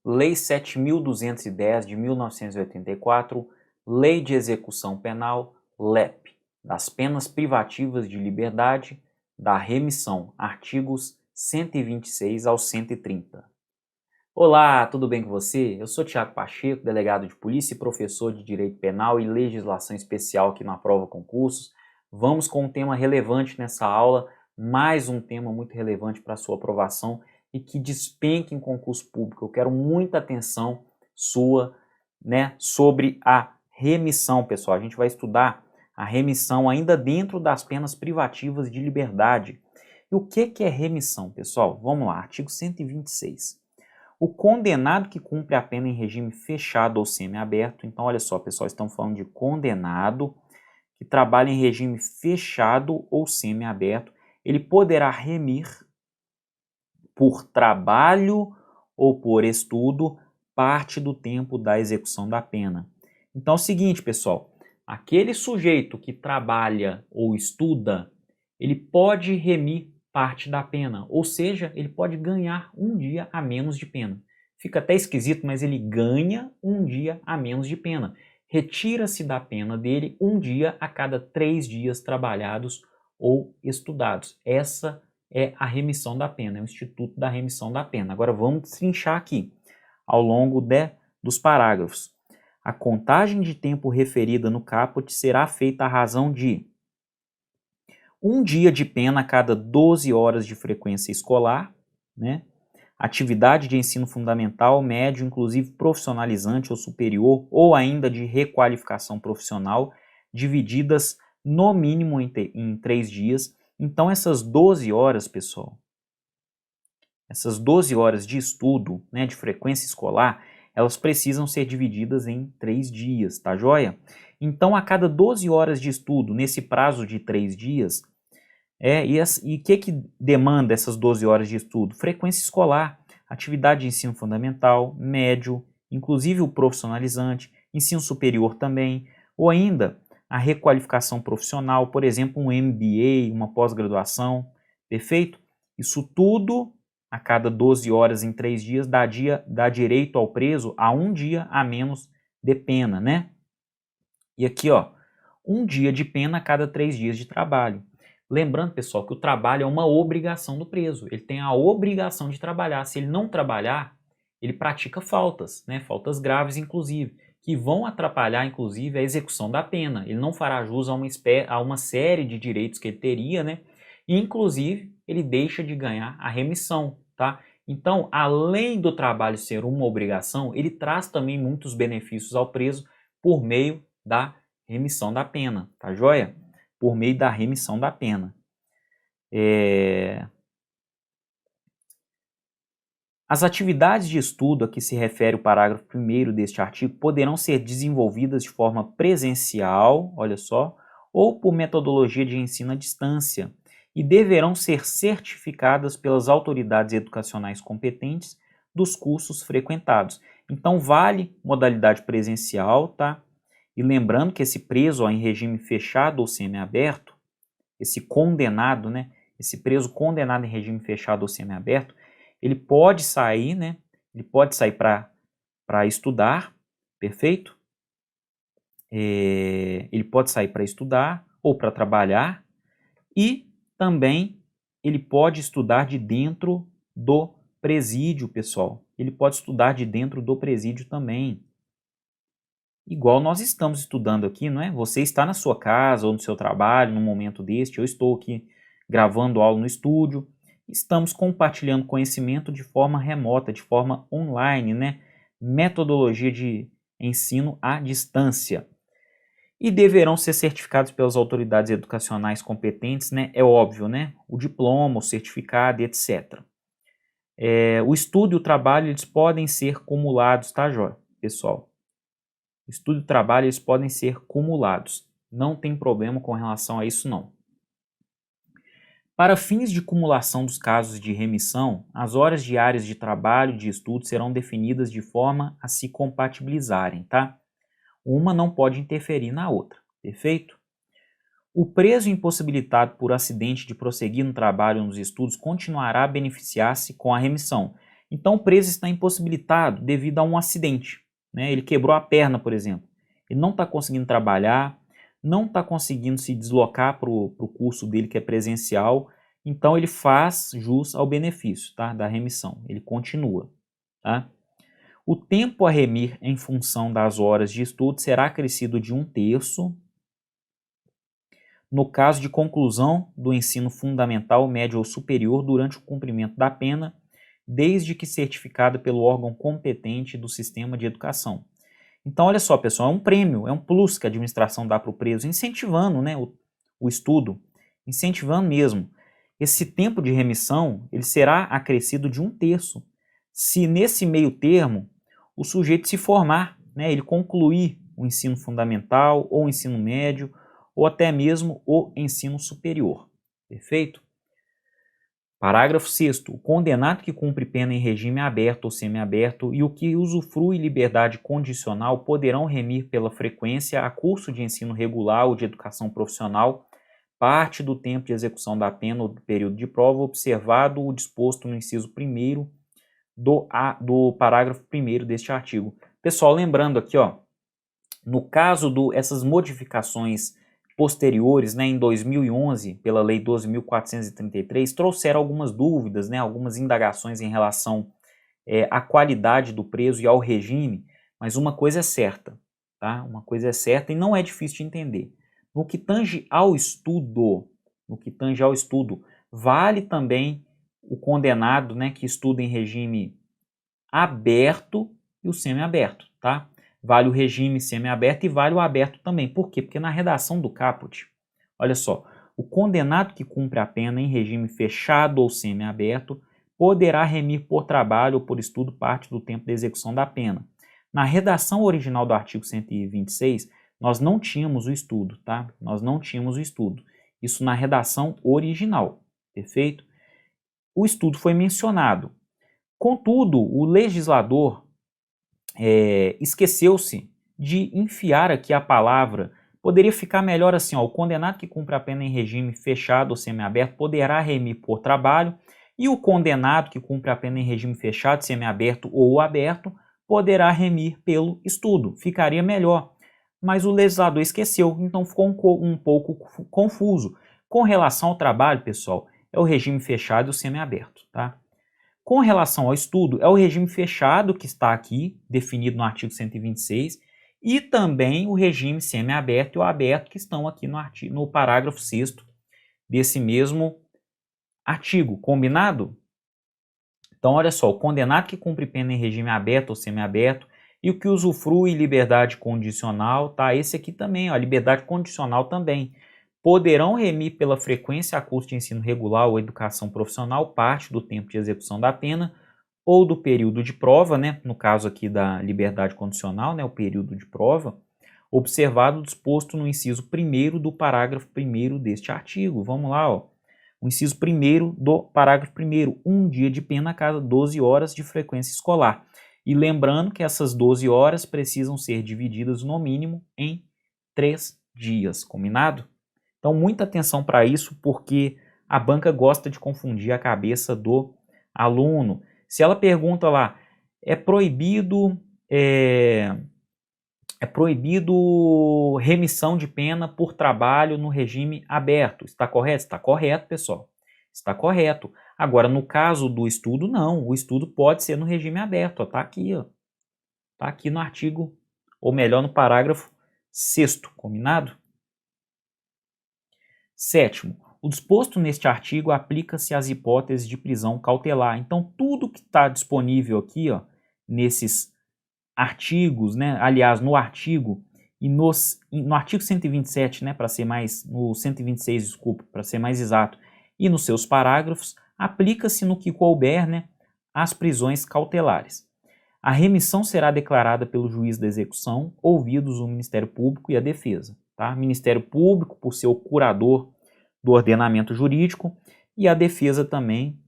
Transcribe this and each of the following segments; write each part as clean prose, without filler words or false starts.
Lei 7.210 de 1984, Lei de Execução Penal, LEP, das penas privativas de liberdade, da remissão, artigos 126 ao 130. Olá, tudo bem com você? Eu sou Tiago Pacheco, delegado de polícia e professor de Direito Penal e Legislação Especial aqui na Prova Concursos. Vamos com um tema relevante nessa aula, mais um tema muito relevante para a sua aprovação e que despenque em concurso público. Eu quero muita atenção sua, sobre a remissão, pessoal. A gente vai estudar a remissão ainda dentro das penas privativas de liberdade. E o que é remissão, pessoal? Vamos lá, artigo 126. O condenado que cumpre a pena em regime fechado ou semiaberto, então olha só, pessoal, estamos falando de condenado que trabalha em regime fechado ou semiaberto, ele poderá remir por trabalho ou por estudo parte do tempo da execução da pena. Então é o seguinte, pessoal, aquele sujeito que trabalha ou estuda, ele pode remir parte da pena, ou seja, ele pode ganhar um dia a menos de pena. Fica até esquisito, mas ele ganha um dia a menos de pena. Retira-se da pena dele um dia a cada 3 dias trabalhados ou estudados. Essa é a remissão da pena, é o instituto da remissão da pena. Agora vamos trinchar aqui, ao longo dos parágrafos. A contagem de tempo referida no caput será feita à razão de um dia de pena a cada 12 horas de frequência escolar, atividade de ensino fundamental, médio, inclusive profissionalizante ou superior, ou ainda de requalificação profissional, divididas no mínimo em 3 dias. Então essas 12 horas, pessoal, essas 12 horas de estudo, de frequência escolar, elas precisam ser divididas em 3 dias, tá joia? Então, a cada 12 horas de estudo, nesse prazo de 3 dias, e o que demanda essas 12 horas de estudo? Frequência escolar, atividade de ensino fundamental, médio, inclusive o profissionalizante, ensino superior também, ou ainda a requalificação profissional, por exemplo, um MBA, uma pós-graduação, perfeito? Isso tudo, a cada 12 horas em 3 dias, dá direito ao preso a um dia a menos de pena, E aqui, um dia de pena a cada 3 dias de trabalho. Lembrando, pessoal, que o trabalho é uma obrigação do preso. Ele tem a obrigação de trabalhar. Se ele não trabalhar, ele pratica faltas, faltas graves, inclusive, que vão atrapalhar, inclusive, a execução da pena. Ele não fará jus a uma série de direitos que ele teria, E, inclusive, ele deixa de ganhar a remissão, tá? Então, além do trabalho ser uma obrigação, ele traz também muitos benefícios ao preso por meio da remissão da pena, tá joia? Por meio da remissão da pena. As atividades de estudo a que se refere o parágrafo 1º deste artigo poderão ser desenvolvidas de forma presencial, olha só, ou por metodologia de ensino à distância, e deverão ser certificadas pelas autoridades educacionais competentes dos cursos frequentados. Então, vale modalidade presencial, tá? E lembrando que esse preso em regime fechado ou semiaberto, esse condenado, esse preso condenado em regime fechado ou semiaberto, ele pode sair, Ele pode sair para estudar, perfeito? Ele pode sair para estudar ou para trabalhar e também ele pode estudar de dentro do presídio, pessoal. Ele pode estudar de dentro do presídio também. Igual nós estamos estudando aqui, não é? Você está na sua casa ou no seu trabalho, num momento deste, eu estou aqui gravando aula no estúdio, estamos compartilhando conhecimento de forma remota, de forma online, Metodologia de ensino à distância. E deverão ser certificados pelas autoridades educacionais competentes, É óbvio, O diploma, o certificado, etc. O estudo e o trabalho, eles podem ser cumulados, tá, Jó, pessoal? Estudo e trabalho, eles podem ser cumulados. Não tem problema com relação a isso, não. Para fins de cumulação dos casos de remissão, as horas diárias de trabalho e de estudo serão definidas de forma a se compatibilizarem, tá? Uma não pode interferir na outra, perfeito? O preso impossibilitado por acidente de prosseguir no trabalho ou nos estudos continuará a beneficiar-se com a remissão. Então o preso está impossibilitado devido a um acidente, né? Ele quebrou a perna, por exemplo. Ele não está conseguindo trabalhar, não está conseguindo se deslocar para o curso dele que é presencial, então ele faz jus ao benefício, tá? Da remissão, ele continua. Tá? O tempo a remir em função das horas de estudo será acrescido de 1/3 no caso de conclusão do ensino fundamental, médio ou superior durante o cumprimento da pena, desde que certificado pelo órgão competente do sistema de educação. Então, olha só, pessoal, é um prêmio, é um plus que a administração dá para o preso, incentivando, né, o estudo, incentivando mesmo. Esse tempo de remissão ele será acrescido de 1/3 se nesse meio termo o sujeito se formar, né, ele concluir o ensino fundamental ou o ensino médio ou até mesmo o ensino superior. Perfeito? Parágrafo 6º. O condenado que cumpre pena em regime aberto ou semiaberto e o que usufrui liberdade condicional poderão remir pela frequência a curso de ensino regular ou de educação profissional parte do tempo de execução da pena ou do período de prova, observado o disposto no inciso 1º do parágrafo 1º deste artigo. Pessoal, lembrando aqui, ó, no caso essas modificações posteriores, né, em 2011, pela Lei 12.433, trouxeram algumas dúvidas, né, algumas indagações em relação à qualidade do preso e ao regime, mas uma coisa é certa, tá? Uma coisa é certa e não é difícil de entender. No que tange ao estudo, vale também o condenado, né, que estuda em regime aberto e o semiaberto, tá? Vale o regime semiaberto e vale o aberto também. Por quê? Porque na redação do caput, olha só, o condenado que cumpre a pena em regime fechado ou semiaberto poderá remir por trabalho ou por estudo parte do tempo de execução da pena. Na redação original do artigo 126, nós não tínhamos o estudo, tá? Nós não tínhamos o estudo. Isso na redação original, perfeito? O estudo foi mencionado. Contudo, o legislador esqueceu-se de enfiar aqui a palavra. Poderia ficar melhor assim, ó, o condenado que cumpre a pena em regime fechado ou semiaberto poderá remir por trabalho e o condenado que cumpre a pena em regime fechado, semiaberto ou aberto poderá remir pelo estudo. Ficaria melhor. Mas o legislador esqueceu, então ficou um pouco confuso. Com relação ao trabalho, pessoal, é o regime fechado e o semiaberto, tá? Com relação ao estudo, é o regime fechado que está aqui, definido no artigo 126, e também o regime semiaberto e o aberto que estão aqui no parágrafo 6º desse mesmo artigo. Combinado? Então, olha só, o condenado que cumpre pena em regime aberto ou semiaberto e o que usufrui liberdade condicional, tá? Esse aqui também, ó, liberdade condicional também. Poderão remir pela frequência a curso de ensino regular ou educação profissional parte do tempo de execução da pena ou do período de prova, né, no caso aqui da liberdade condicional, né, o período de prova, observado o disposto no inciso 1º do parágrafo 1º deste artigo. Vamos lá, ó. O inciso 1º do parágrafo 1º, 1 dia de pena a cada 12 horas de frequência escolar. E lembrando que essas 12 horas precisam ser divididas no mínimo em 3 dias, combinado? Então, muita atenção para isso, porque a banca gosta de confundir a cabeça do aluno. Se ela pergunta lá, é proibido remissão de pena por trabalho no regime aberto. Está correto? Está correto, pessoal. Está correto. Agora, no caso do estudo, não. O estudo pode ser no regime aberto. Está aqui, ó. Está aqui no artigo, ou melhor, no parágrafo 6º, combinado? 7º, o disposto neste artigo aplica-se às hipóteses de prisão cautelar. Então, tudo que está disponível aqui, ó, nesses artigos, né, aliás, no artigo e no artigo 127, né, para ser mais, no 126, desculpa, para ser mais exato, e nos seus parágrafos, aplica-se no que couber, né, às prisões cautelares. A remissão será declarada pelo juiz da execução, ouvidos o Ministério Público e a defesa. Tá? Ministério Público, por ser o curador do ordenamento jurídico, e a defesa também,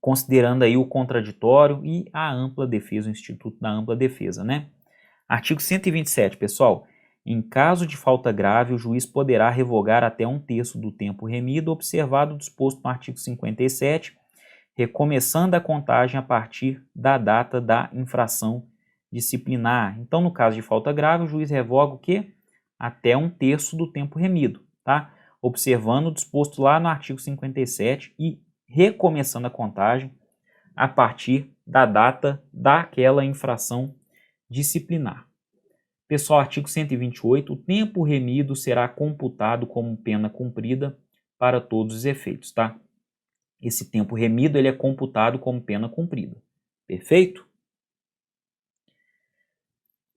considerando aí o contraditório e a ampla defesa, o Instituto da Ampla Defesa, né? Artigo 127, pessoal. Em caso de falta grave, o juiz poderá revogar até 1/3 do tempo remido, observado o disposto no artigo 57, recomeçando a contagem a partir da data da infração disciplinar. Então, no caso de falta grave, o juiz revoga o quê? Até 1/3 do tempo remido, tá? Observando o disposto lá no artigo 57 e recomeçando a contagem a partir da data daquela infração disciplinar. Pessoal, artigo 128, o tempo remido será computado como pena cumprida para todos os efeitos, tá? Esse tempo remido ele é computado como pena cumprida. Perfeito?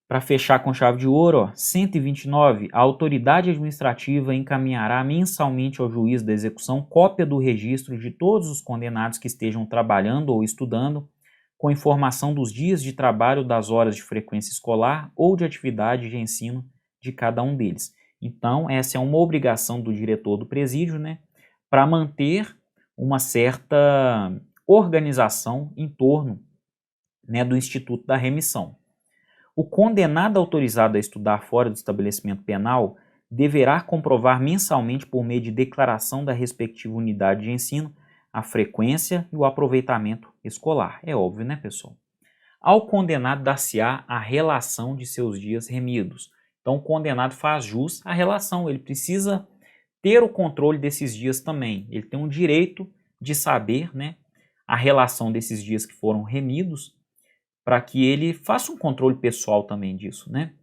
Para fechar com chave de ouro, ó, 129, a autoridade administrativa encaminhará mensalmente ao juiz da execução cópia do registro de todos os condenados que estejam trabalhando ou estudando, com informação dos dias de trabalho, das horas de frequência escolar ou de atividade de ensino de cada um deles. Então, essa é uma obrigação do diretor do presídio, né, para manter uma certa organização em torno, né, do Instituto da Remissão. O condenado autorizado a estudar fora do estabelecimento penal deverá comprovar mensalmente por meio de declaração da respectiva unidade de ensino a frequência e o aproveitamento escolar. É óbvio, né, pessoal? Ao condenado dar-se-á a relação de seus dias remidos. Então, o condenado faz jus à relação, ele precisa ter o controle desses dias também. Ele tem um direito de saber, né, a relação desses dias que foram remidos, para que ele faça um controle pessoal também disso, né?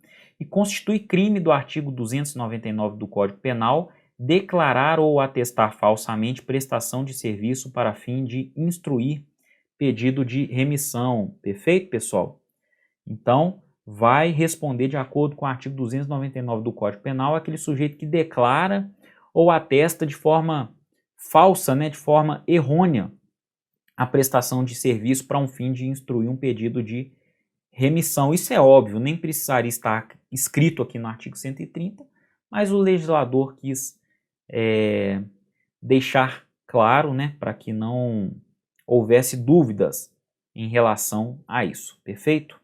E constitui crime do artigo 299 do Código Penal declarar ou atestar falsamente prestação de serviço para fim de instruir pedido de remissão. Perfeito, pessoal? Então, vai responder de acordo com o artigo 299 do Código Penal aquele sujeito que declara ou atesta de forma falsa, né, de forma errônea, a prestação de serviço para um fim de instruir um pedido de remissão. Isso é óbvio, nem precisaria estar escrito aqui no artigo 130, mas o legislador quis deixar claro, né, para que não houvesse dúvidas em relação a isso. Perfeito?